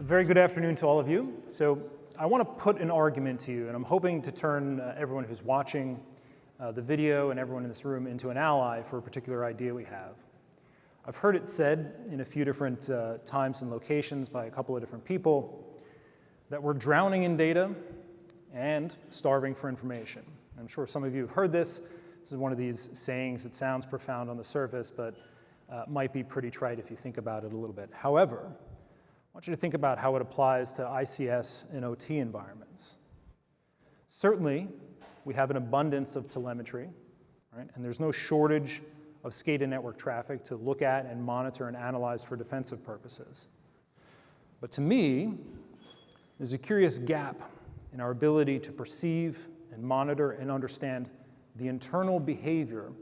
Very good afternoon to all of you. So I want to put an argument to you, and I'm hoping to turn everyone who's watching the video and everyone in this room into an ally for a particular idea we have. I've heard it said in a few different times and locations by a couple of different people that we're drowning in data and starving for information. I'm sure some of you have heard this. This is one of these sayings that sounds profound on the surface, but might be pretty trite if you think about it a little bit. However, I want you to think about how it applies to ICS and OT environments. Certainly, we have an abundance of telemetry, right? And there's no shortage of SCADA network traffic to look at and monitor and analyze for defensive purposes. But to me, there's a curious gap in our ability to perceive and monitor and understand the internal behavior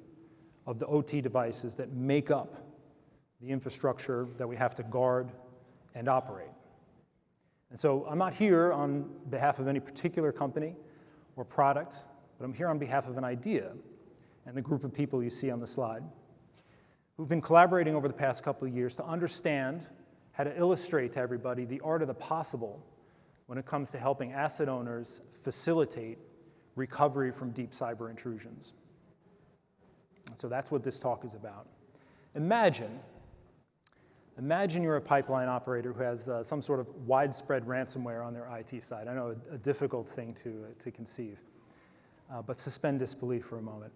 of the OT devices that make up the infrastructure that we have to guard and operate. And so I'm not here on behalf of any particular company or product, but I'm here on behalf of an idea and the group of people you see on the slide who've been collaborating over the past couple of years to understand how to illustrate to everybody the art of the possible when it comes to helping asset owners facilitate recovery from deep cyber intrusions. And so that's what this talk is about. Imagine you're a pipeline operator who has some sort of widespread ransomware on their IT side. I know a difficult thing to conceive, but suspend disbelief for a moment.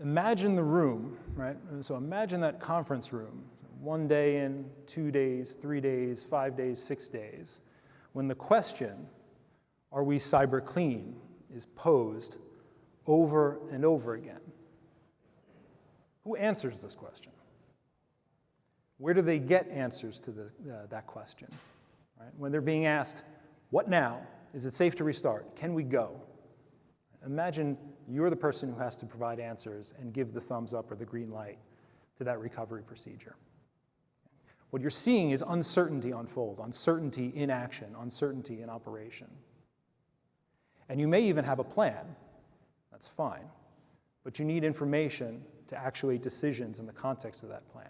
Imagine the room, right? So imagine that conference room, 1 day in, 2 days, 3 days, 5 days, 6 days, when the question, are we cyber clean, is posed over and over again. Who answers this question? Where do they get answers to that question? Right? When they're being asked, what now? Is it safe to restart? Can we go? Imagine you're the person who has to provide answers and give the thumbs up or the green light to that recovery procedure. What you're seeing is uncertainty unfold, uncertainty in action, uncertainty in operation. And you may even have a plan. That's fine. But you need information to actuate decisions in the context of that plan.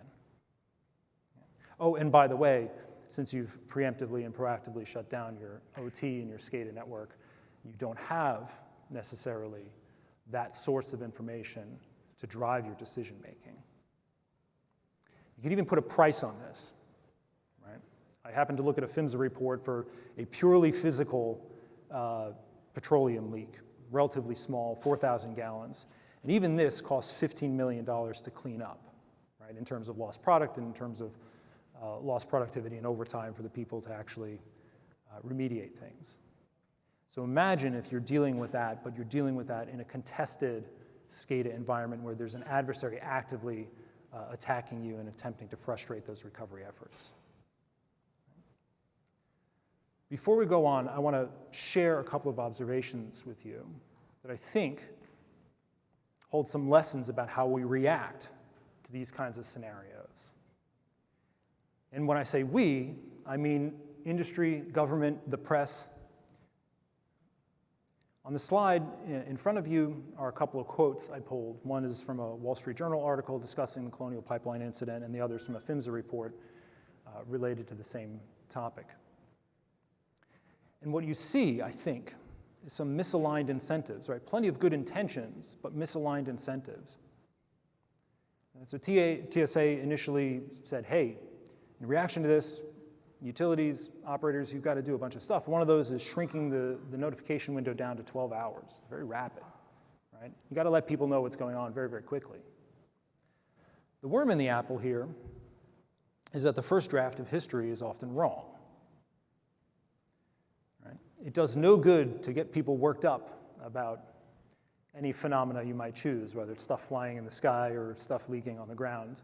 Oh, and by the way, since you've preemptively and proactively shut down your OT and your SCADA network, you don't have necessarily that source of information to drive your decision making. You can even put a price on this, right? I happened to look at a PHMSA report for a purely physical petroleum leak, relatively small, 4,000 gallons. And even this costs $15 million to clean up, right? In terms of lost product and in terms of lost productivity and overtime for the people to actually remediate things. So imagine if you're dealing with that, but you're dealing with that in a contested SCADA environment where there's an adversary actively attacking you and attempting to frustrate those recovery efforts. Before we go on, I want to share a couple of observations with you that I think hold some lessons about how we react to these kinds of scenarios. And when I say we, I mean industry, government, the press. On the slide in front of you are a couple of quotes I pulled. One is from a Wall Street Journal article discussing the Colonial Pipeline incident, and the other is from a PHMSA report related to the same topic. And what you see, I think, is some misaligned incentives, right? Plenty of good intentions, but misaligned incentives. And so TSA initially said, hey, in reaction to this, utilities, operators, you've got to do a bunch of stuff. One of those is shrinking the notification window down to 12 hours, very rapid, right? You got to let people know what's going on very, very quickly. The worm in the apple here is that the first draft of history is often wrong. Right? It does no good to get people worked up about any phenomena you might choose, whether it's stuff flying in the sky or stuff leaking on the ground,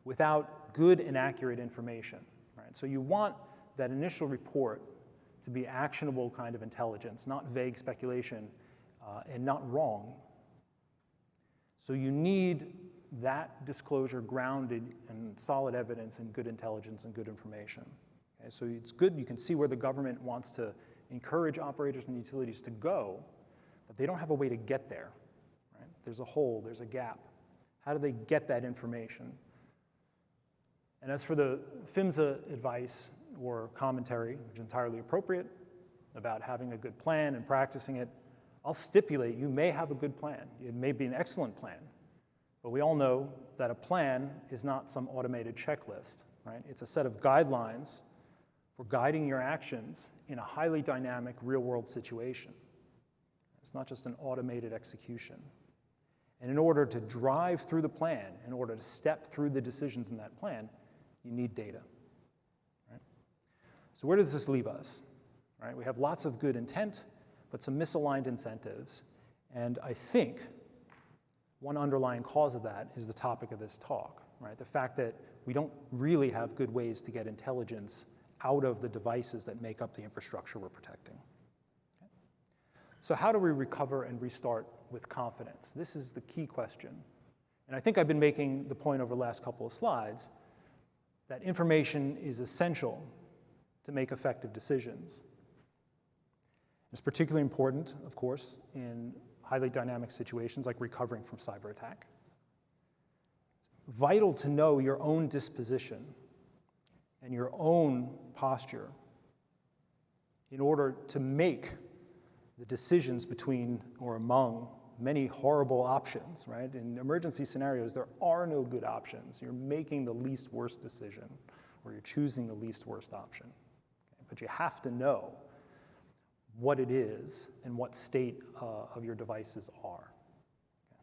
without good and accurate information. Right? So you want that initial report to be actionable kind of intelligence, not vague speculation, and not wrong. So you need that disclosure grounded in solid evidence and good intelligence and good information. Okay? So it's good, you can see where the government wants to encourage operators and utilities to go, but they don't have a way to get there. Right? There's a hole, there's a gap. How do they get that information? And as for the PHMSA advice or commentary, which is entirely appropriate, about having a good plan and practicing it, I'll stipulate you may have a good plan. It may be an excellent plan. But we all know that a plan is not some automated checklist, right? It's a set of guidelines for guiding your actions in a highly dynamic real-world situation. It's not just an automated execution. And in order to drive through the plan, in order to step through the decisions in that plan, you need data. Right? So where does this leave us? Right? We have lots of good intent, but some misaligned incentives. And I think one underlying cause of that is the topic of this talk, right? The fact that we don't really have good ways to get intelligence out of the devices that make up the infrastructure we're protecting. Okay? So how do we recover and restart with confidence? This is the key question. And I think I've been making the point over the last couple of slides that information is essential to make effective decisions. It's particularly important, of course, in highly dynamic situations like recovering from cyber attack. It's vital to know your own disposition and your own posture in order to make the decisions between or among many horrible options, right? In emergency scenarios, there are no good options. You're making the least worst decision, or you're choosing the least worst option. Okay? But you have to know what it is and what state of your devices are. Okay.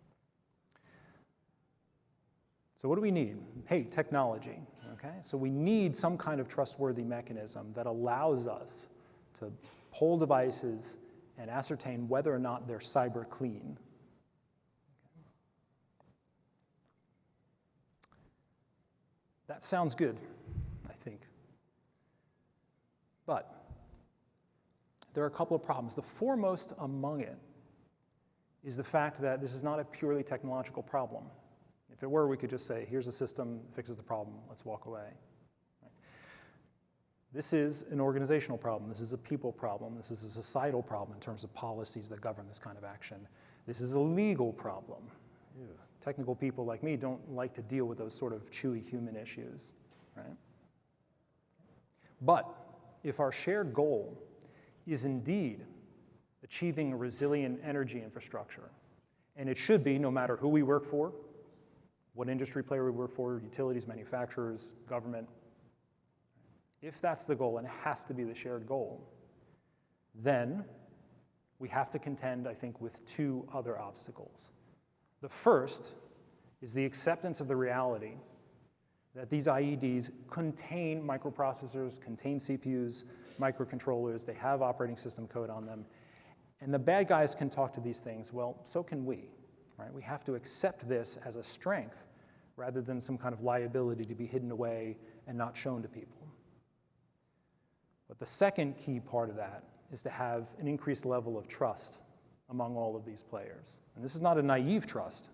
So what do we need? Hey, technology. Okay? So we need some kind of trustworthy mechanism that allows us to pull devices and ascertain whether or not they're cyber clean. Okay. That sounds good, I think. But there are a couple of problems. The foremost among it is the fact that this is not a purely technological problem. If it were, we could just say, here's a system, fixes the problem, let's walk away. Right? This is an organizational problem. This is a people problem. This is a societal problem in terms of policies that govern this kind of action. This is a legal problem. Ew. Technical people like me don't like to deal with those sort of chewy human issues. Right? But if our shared goal is indeed achieving a resilient energy infrastructure, and it should be no matter who we work for, what industry player we work for, utilities, manufacturers, government. If that's the goal, and it has to be the shared goal, then we have to contend, I think, with two other obstacles. The first is the acceptance of the reality that these IEDs contain microprocessors, contain CPUs, microcontrollers, they have operating system code on them, and the bad guys can talk to these things. Well, so can we. Right? We have to accept this as a strength rather than some kind of liability to be hidden away and not shown to people. But the second key part of that is to have an increased level of trust among all of these players. And this is not a naive trust.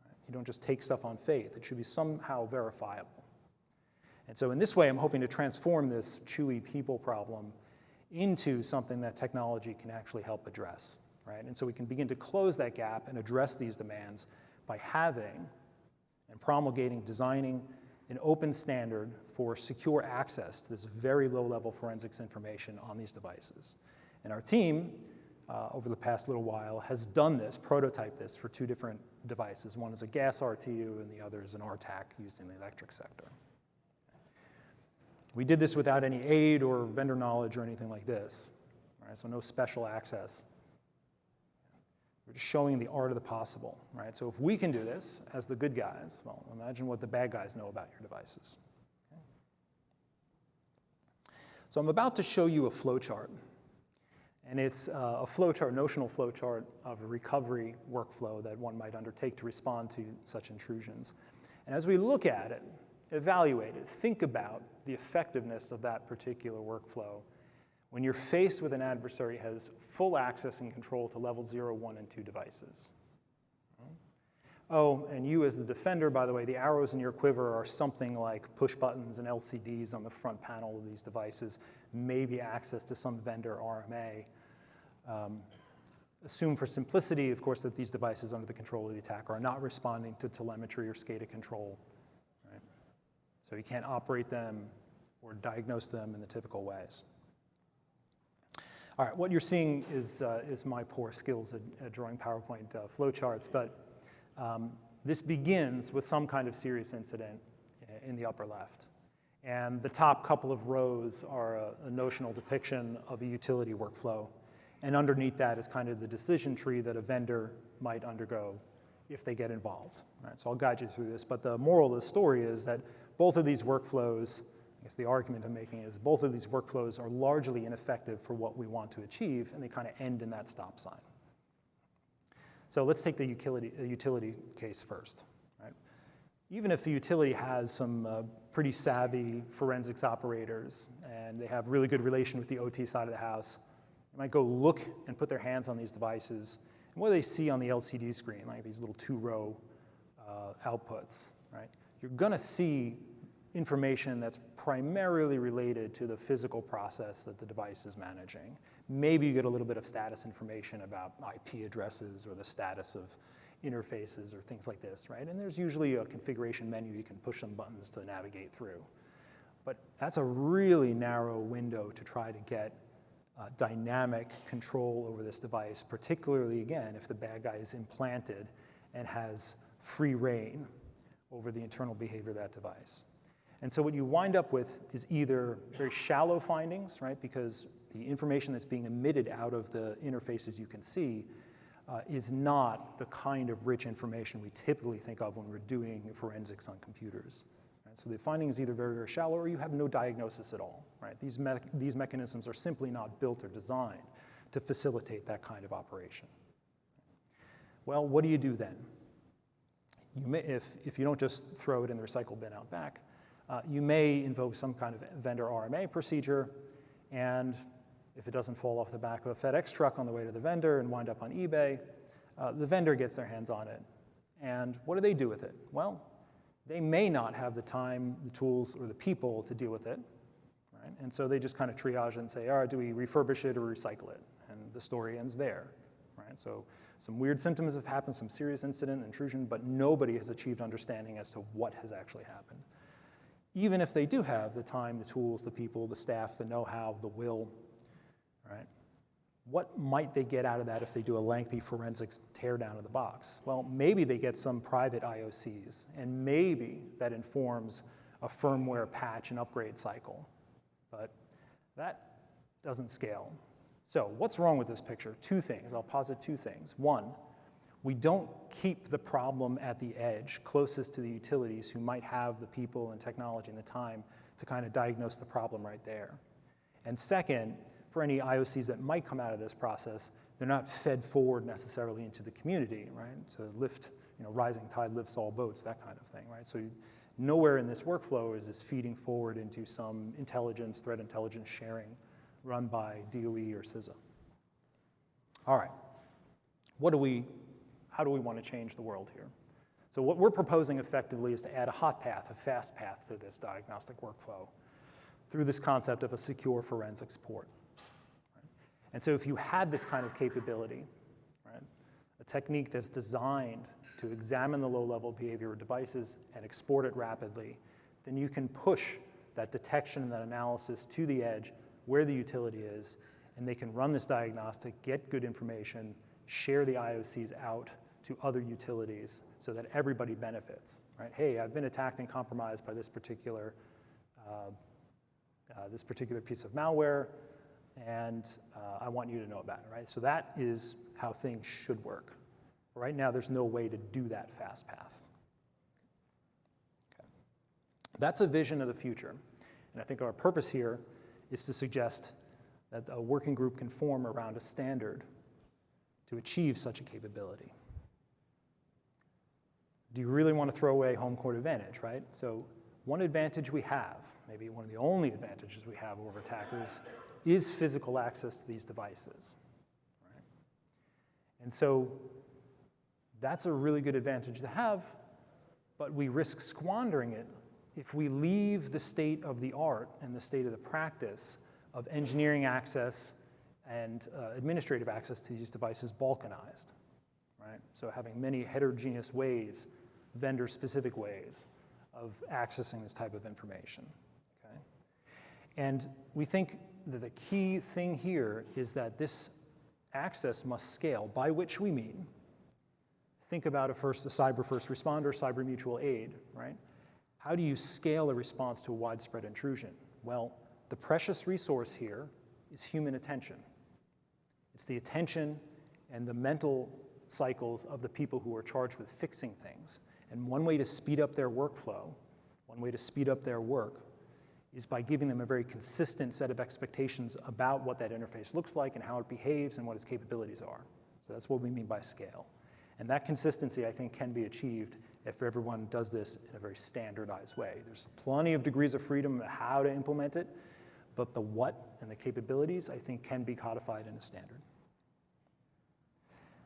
Right? You don't just take stuff on faith. It should be somehow verifiable. And so in this way, I'm hoping to transform this chewy people problem into something that technology can actually help address. Right? And so we can begin to close that gap and address these demands by having and promulgating, designing an open standard for secure access to this very low-level forensics information on these devices. And our team, over the past little while, has done this, prototyped this for two different devices. One is a gas RTU and the other is an RTAC used in the electric sector. We did this without any aid or vendor knowledge or anything like this. Right? So no special access. We're just showing the art of the possible, right? So if we can do this as the good guys, well, imagine what the bad guys know about your devices. Okay? So I'm about to show you a flowchart, and it's a flowchart, notional flowchart of a recovery workflow that one might undertake to respond to such intrusions. And as we look at it, evaluate it, think about the effectiveness of that particular workflow when you're faced with an adversary who has full access and control to level 0, 1, and 2 devices. Oh, and you as the defender, by the way, the arrows in your quiver are something like push buttons and LCDs on the front panel of these devices, maybe access to some vendor RMA. Assume for simplicity, of course, that these devices under the control of the attacker are not responding to telemetry or SCADA control. Right? So you can't operate them or diagnose them in the typical ways. All right, what you're seeing is my poor skills at drawing PowerPoint flowcharts, but this begins with some kind of serious incident in the upper left. And the top couple of rows are a notional depiction of a utility workflow. And underneath that is kind of the decision tree that a vendor might undergo if they get involved. All right, so I'll guide you through this, but the moral of the story is that both of these workflows, I guess the argument I'm making is both of these workflows are largely ineffective for what we want to achieve, and they kind of end in that stop sign. So let's take the utility case first. Right? Even if the utility has some pretty savvy forensics operators, and they have really good relation with the OT side of the house, they might go look and put their hands on these devices, and what do they see on the LCD screen, like these little two-row outputs, right? You're gonna see information that's primarily related to the physical process that the device is managing. Maybe you get a little bit of status information about IP addresses or the status of interfaces or things like this, right? And there's usually a configuration menu you can push some buttons to navigate through. But that's a really narrow window to try to get dynamic control over this device, particularly, again, if the bad guy is implanted and has free reign over the internal behavior of that device. And so what you wind up with is either very shallow findings, right, because the information that's being emitted out of the interfaces you can see is not the kind of rich information we typically think of when we're doing forensics on computers. Right? So the finding is either very, very shallow or you have no diagnosis at all. Right? These mechanisms are simply not built or designed to facilitate that kind of operation. Well, what do you do then? You may, if you don't just throw it in the recycle bin out back, you may invoke some kind of vendor RMA procedure, and if it doesn't fall off the back of a FedEx truck on the way to the vendor and wind up on eBay, the vendor gets their hands on it. And what do they do with it? Well, they may not have the time, the tools, or the people to deal with it, right? And so they just kind of triage it and say, all right, do we refurbish it or recycle it? And the story ends there, right? So some weird symptoms have happened, some serious incident, intrusion, but nobody has achieved understanding as to what has actually happened. Even if they do have the time, the tools, the people, the staff, the know-how, the will, right? What might they get out of that if they do a lengthy forensics teardown of the box? Well, maybe they get some private IOCs, and maybe that informs a firmware patch and upgrade cycle. But that doesn't scale. So what's wrong with this picture? Two things. I'll posit two things. One, we don't keep the problem at the edge, closest to the utilities who might have the people and technology and the time to kind of diagnose the problem right there. And second, for any IOCs that might come out of this process, they're not fed forward necessarily into the community, right? To lift, rising tide lifts all boats, that kind of thing, right? So nowhere in this workflow is this feeding forward into some intelligence, threat intelligence sharing run by DOE or CISA. All right, how do we want to change the world here? So what we're proposing effectively is to add a hot path, a fast path to this diagnostic workflow through this concept of a secure forensics port. Right? And so if you had this kind of capability, right, a technique that's designed to examine the low-level behavior of devices and export it rapidly, then you can push that detection and that analysis to the edge where the utility is, and they can run this diagnostic, get good information, share the IOCs out to other utilities so that everybody benefits, right? Hey, I've been attacked and compromised by this particular piece of malware, and I want you to know about it, right? So that is how things should work. Right now, there's no way to do that fast path. Okay. That's a vision of the future, and I think our purpose here is to suggest that a working group can form around a standard to achieve such a capability. Do you really want to throw away home court advantage, right? So one advantage we have, maybe one of the only advantages we have over attackers, is physical access to these devices, right? And so that's a really good advantage to have, but we risk squandering it if we leave the state of the art and the state of the practice of engineering access and administrative access to these devices balkanized, right? So having many heterogeneous ways, vendor-specific ways of accessing this type of information. Okay? And we think that the key thing here is that this access must scale, by which we mean, think about a cyber first responder, cyber mutual aid, right? How do you scale a response to a widespread intrusion? Well, the precious resource here is human attention. It's the attention and the mental cycles of the people who are charged with fixing things. And one way to speed up their workflow, one way to speed up their work, is by giving them a very consistent set of expectations about what that interface looks like and how it behaves and what its capabilities are. So that's what we mean by scale. And that consistency, I think, can be achieved if everyone does this in a very standardized way. There's plenty of degrees of freedom of how to implement it, but the what and the capabilities, I think, can be codified in a standard.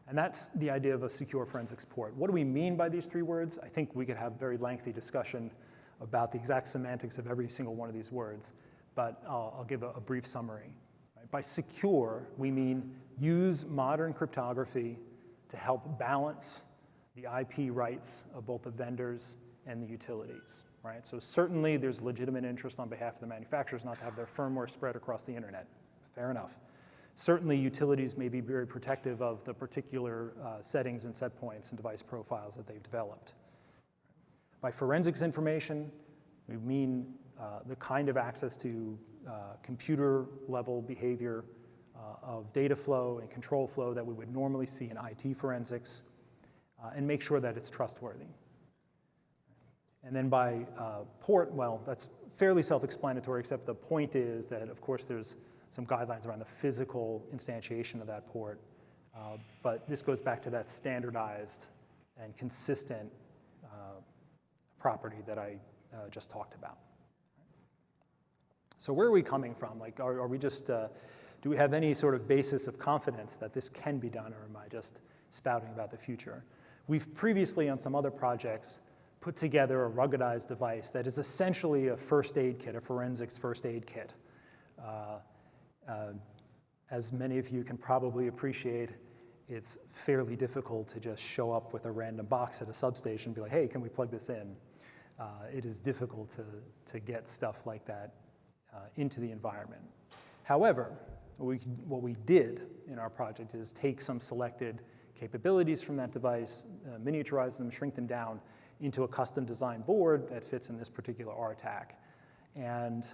And that's the idea of a secure forensics port. What do we mean by these three words? I think we could have a very lengthy discussion about the exact semantics of every single one of these words, but I'll give a brief summary. Right? By secure, we mean use modern cryptography to help balance the IP rights of both the vendors and the utilities, right? So certainly there's legitimate interest on behalf of the manufacturers not to have their firmware spread across the internet. Fair enough. Certainly utilities may be very protective of the particular settings and set points and device profiles that they've developed. By forensics information, we mean the kind of access to computer level behavior of data flow and control flow that we would normally see in IT forensics, and make sure that it's trustworthy. And then by port, well, that's fairly self-explanatory, except the point is that, of course, there's some guidelines around the physical instantiation of that port, but this goes back to that standardized and consistent property that I just talked about. So where are we coming from? Like, are we just, do we have any sort of basis of confidence that this can be done, or am I just spouting about the future? We've previously, on some other projects, put together a ruggedized device that is essentially a first aid kit, a forensics first aid kit. As many of you can probably appreciate, it's fairly difficult to just show up with a random box at a substation and be like, hey, can we plug this in? It is difficult to get stuff like that into the environment. However, what we did in our project is take some selected capabilities from that device, miniaturize them, shrink them down into a custom designed board that fits in this particular RTAC. And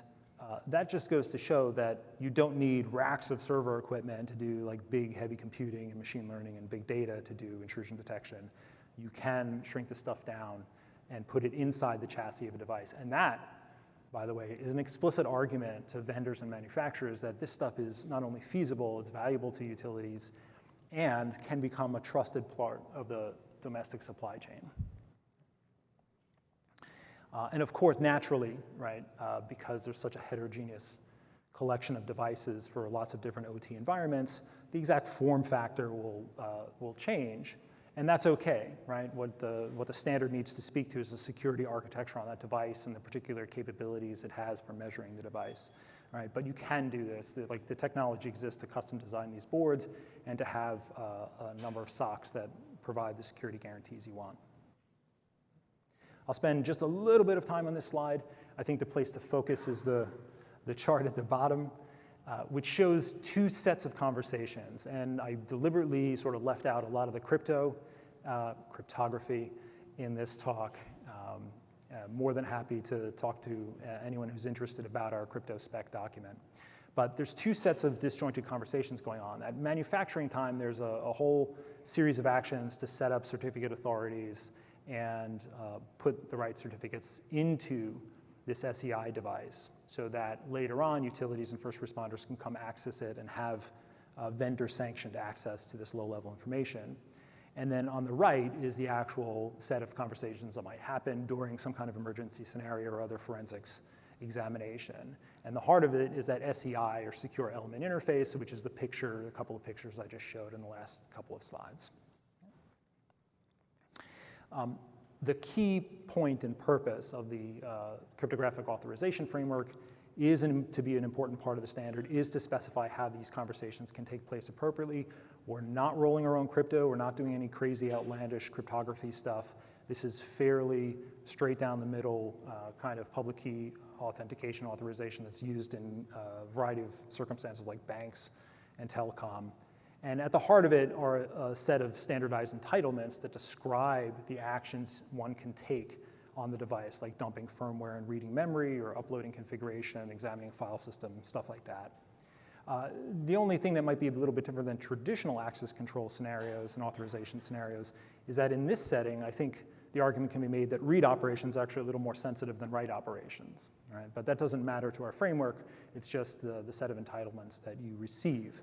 that just goes to show that you don't need racks of server equipment to do like big heavy computing and machine learning and big data to do intrusion detection. You can shrink the stuff down and put it inside the chassis of a device. And that, by the way, is an explicit argument to vendors and manufacturers that this stuff is not only feasible, it's valuable to utilities, and can become a trusted part of the domestic supply chain. And of course, naturally, right, because there's such a heterogeneous collection of devices for lots of different OT environments, the exact form factor will change, and that's okay, right? What the standard needs to speak to is the security architecture on that device and the particular capabilities it has for measuring the device, right? But you can do this. Like, the technology exists to custom design these boards and to have a number of SOCs that provide the security guarantees you want. I'll spend just a little bit of time on this slide. I think the place to focus is the chart at the bottom, which shows two sets of conversations. And I deliberately sort of left out a lot of the cryptography in this talk. More than happy to talk to anyone who's interested about our crypto spec document. But there's two sets of disjointed conversations going on. At manufacturing time, there's a whole series of actions to set up certificate authorities and put the right certificates into this SEI device so that later on utilities and first responders can come access it and have vendor-sanctioned access to this low-level information. And then on the right is the actual set of conversations that might happen during some kind of emergency scenario or other forensics examination. And the heart of it is that SEI, or Secure Element Interface, which is a couple of pictures I just showed in the last couple of slides. The key point and purpose of the cryptographic authorization framework is to be an important part of the standard, is to specify how these conversations can take place appropriately. We're not rolling our own crypto. We're not doing any crazy outlandish cryptography stuff. This is fairly straight down the middle kind of public key authentication authorization that's used in a variety of circumstances like banks and telecom. And at the heart of it are a set of standardized entitlements that describe the actions one can take on the device, like dumping firmware and reading memory, or uploading configuration, examining file system, stuff like that. The only thing that might be a little bit different than traditional access control scenarios and authorization scenarios is that in this setting, I think the argument can be made that read operations are actually a little more sensitive than write operations, right? But that doesn't matter to our framework. It's just the set of entitlements that you receive.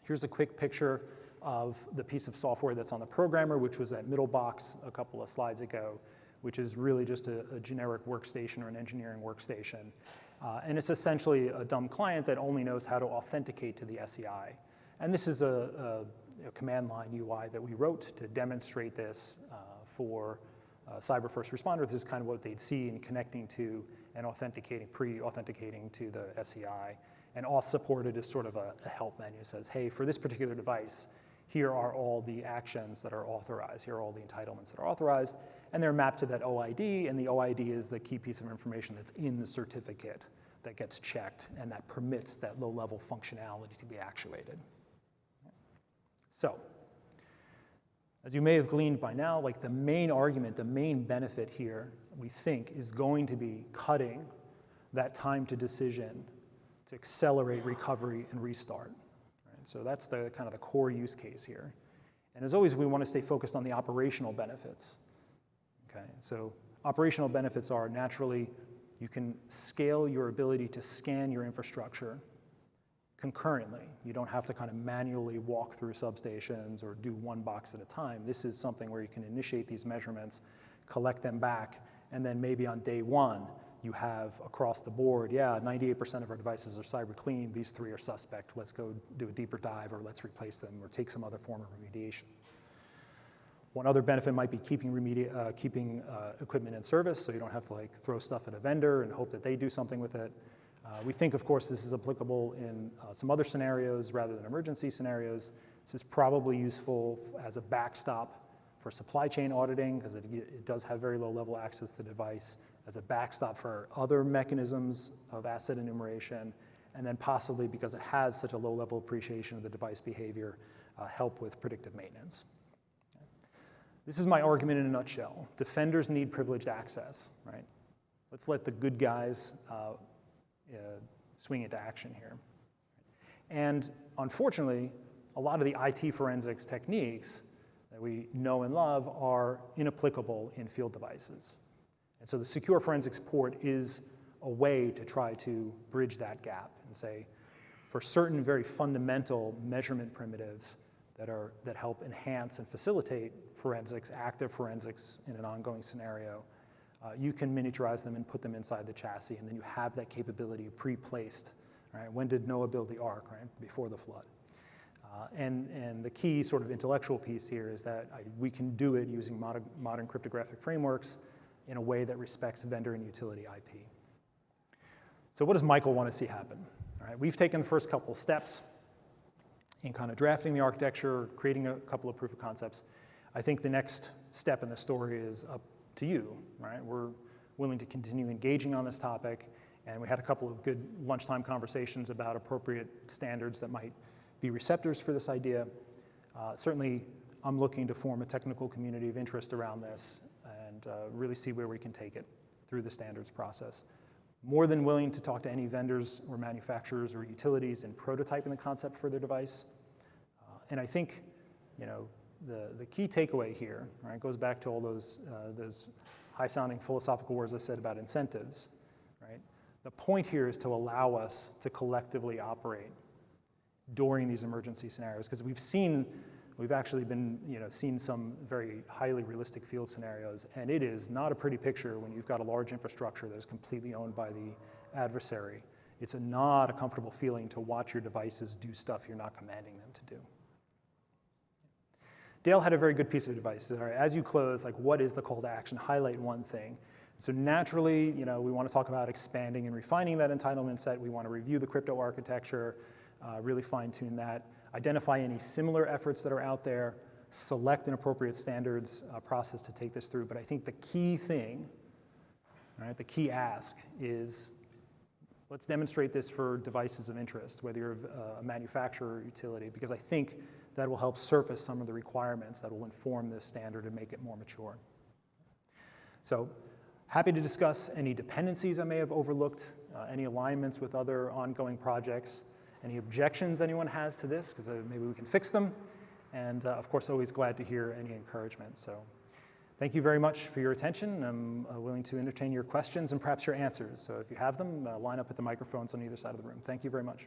Here's a quick picture of the piece of software that's on the programmer, which was that middle box a couple of slides ago, which is really just a generic workstation or an engineering workstation. And it's essentially a dumb client that only knows how to authenticate to the SEI. And this is a command line UI that we wrote to demonstrate this for cyber first responders. This is kind of what they'd see in connecting to and authenticating, pre-authenticating to the SEI. And auth supported is sort of a help menu. It says, hey, for this particular device, here are all the actions that are authorized. Here are all the entitlements that are authorized. And they're mapped to that OID, and the OID is the key piece of information that's in the certificate that gets checked and that permits that low-level functionality to be actuated. So, as you may have gleaned by now, like the main argument, the main benefit here, we think, is going to be cutting that time to decision to accelerate recovery and restart. Right? So that's the kind of the core use case here. And as always, we want to stay focused on the operational benefits. Okay, so operational benefits are naturally, you can scale your ability to scan your infrastructure concurrently. You don't have to kind of manually walk through substations or do one box at a time. This is something where you can initiate these measurements, collect them back, and then maybe on day one, you have across the board, yeah, 98% of our devices are cyber clean, these 3 are suspect, let's go do a deeper dive, or let's replace them, or take some other form of remediation. One other benefit might be keeping equipment in service, so you don't have to like throw stuff at a vendor and hope that they do something with it. We think, of course, this is applicable in some other scenarios rather than emergency scenarios. This is probably useful as a backstop for supply chain auditing, because it does have very low-level access to the device, as a backstop for other mechanisms of asset enumeration, and then possibly, because it has such a low-level appreciation of the device behavior, help with predictive maintenance. This is my argument in a nutshell. Defenders need privileged access, right? Let's let the good guys swing into action here. And unfortunately, a lot of the IT forensics techniques that we know and love are inapplicable in field devices. And so the secure forensics port is a way to try to bridge that gap and say, for certain very fundamental measurement primitives that help enhance and facilitate forensics, active forensics in an ongoing scenario, you can miniaturize them and put them inside the chassis, and then you have that capability pre-placed. Right? When did Noah build the ark? Right? Before the flood. And the key sort of intellectual piece here is that we can do it using modern cryptographic frameworks in a way that respects vendor and utility IP. So what does Michael want to see happen? All right, we've taken the first couple steps in kind of drafting the architecture, creating a couple of proof of concepts. I think the next step in the story is up to you, right? We're willing to continue engaging on this topic, and we had a couple of good lunchtime conversations about appropriate standards that might be receptors for this idea. Certainly, I'm looking to form a technical community of interest around this and really see where we can take it through the standards process. More than willing to talk to any vendors or manufacturers or utilities in prototyping the concept for their device. And I think, the key takeaway here, right, goes back to all those high-sounding philosophical words I said about incentives, right? The point here is to allow us to collectively operate during these emergency scenarios, because we've actually been, seen some very highly realistic field scenarios, and it is not a pretty picture when you've got a large infrastructure that is completely owned by the adversary. It's not a comfortable feeling to watch your devices do stuff you're not commanding them to do. Dale had a very good piece of advice. All right, as you close, like, what is the call to action? Highlight one thing. So naturally, we want to talk about expanding and refining that entitlement set. We want to review the crypto architecture, really fine-tune that, identify any similar efforts that are out there, select an appropriate standards process to take this through. But I think the key thing, all right, the key ask is, let's demonstrate this for devices of interest, whether you're a manufacturer or utility, because I think that will help surface some of the requirements that will inform this standard and make it more mature. So, happy to discuss any dependencies I may have overlooked, any alignments with other ongoing projects, any objections anyone has to this, because maybe we can fix them, and of course always glad to hear any encouragement. So thank you very much for your attention. I'm willing to entertain your questions and perhaps your answers. So if you have them, line up at the microphones on either side of the room. Thank you very much.